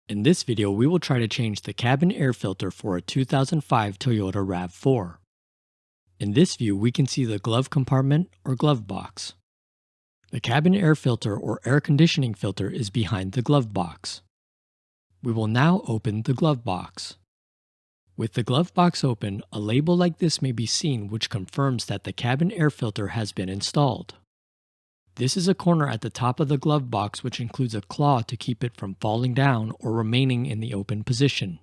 In this video, we will try to change the cabin air filter for a 2005 Toyota Rav4. In this view, we can see the glove compartment or glove box. The cabin air filter or air conditioning filter is behind the glove box. We will now open the glove box. With the glove box open, a label like this may be seen which confirms that the cabin air filter has been installed. This is a corner at the top of the glove box which includes a claw to keep it from falling down or remaining in the open position.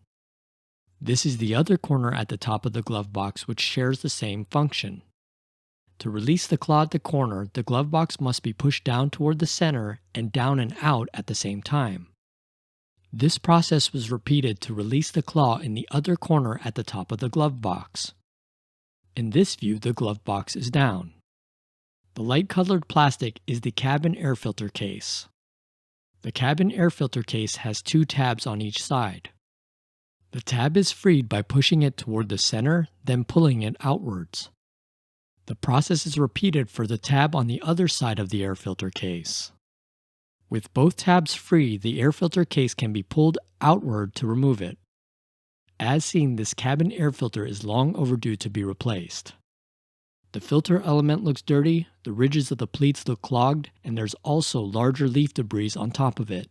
This is the other corner at the top of the glove box which shares the same function. To release the claw at the corner, the glove box must be pushed down toward the center and down and out at the same time. This process was repeated to release the claw in the other corner at the top of the glove box. In this view, the glove box is down. The light-colored plastic is the cabin air filter case. The cabin air filter case has two tabs on each side. The tab is freed by pushing it toward the center, then pulling it outwards. The process is repeated for the tab on the other side of the air filter case. With both tabs free, the air filter case can be pulled outward to remove it. As seen, this cabin air filter is long overdue to be replaced. The filter element looks dirty, the ridges of the pleats look clogged, and there's also larger leaf debris on top of it.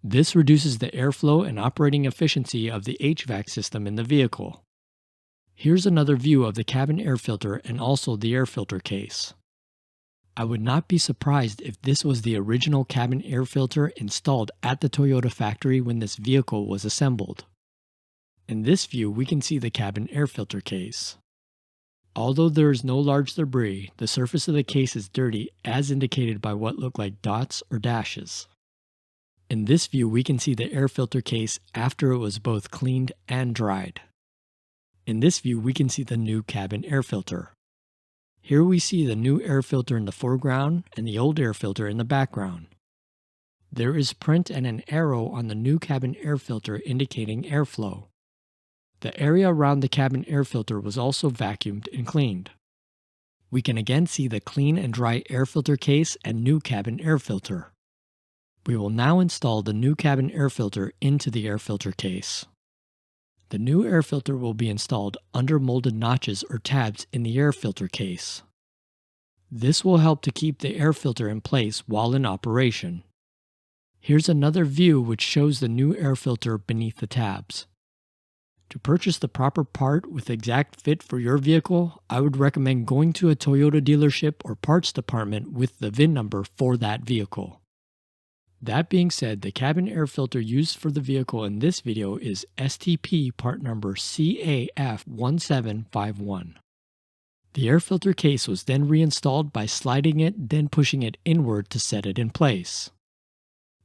This reduces the airflow and operating efficiency of the HVAC system in the vehicle. Here's another view of the cabin air filter and also the air filter case. I would not be surprised if this was the original cabin air filter installed at the Toyota factory when this vehicle was assembled. In this view, we can see the cabin air filter case. Although there is no large debris, the surface of the case is dirty as indicated by what look like dots or dashes. In this view, we can see the air filter case after it was both cleaned and dried. In this view, we can see the new cabin air filter. Here we see the new air filter in the foreground and the old air filter in the background. There is print and an arrow on the new cabin air filter indicating airflow. The area around the cabin air filter was also vacuumed and cleaned. We can again see the clean and dry air filter case and new cabin air filter. We will now install the new cabin air filter into the air filter case. The new air filter will be installed under molded notches or tabs in the air filter case. This will help to keep the air filter in place while in operation. Here's another view which shows the new air filter beneath the tabs. To purchase the proper part with exact fit for your vehicle, I would recommend going to a Toyota dealership or parts department with the VIN number for that vehicle. That being said, the cabin air filter used for the vehicle in this video is STP part number CAF1751. The air filter case was then reinstalled by sliding it, then pushing it inward to set it in place.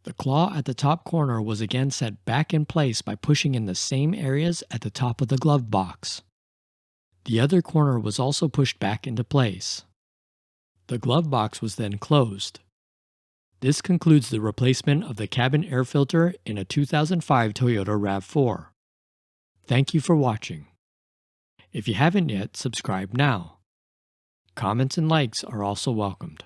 The claw at the top corner was again set back in place by pushing in the same areas at the top of the glove box. The other corner was also pushed back into place. The glove box was then closed. This concludes the replacement of the cabin air filter in a 2005 Toyota Rav4. Thank you for watching. If you haven't yet, subscribe now. Comments and likes are also welcomed.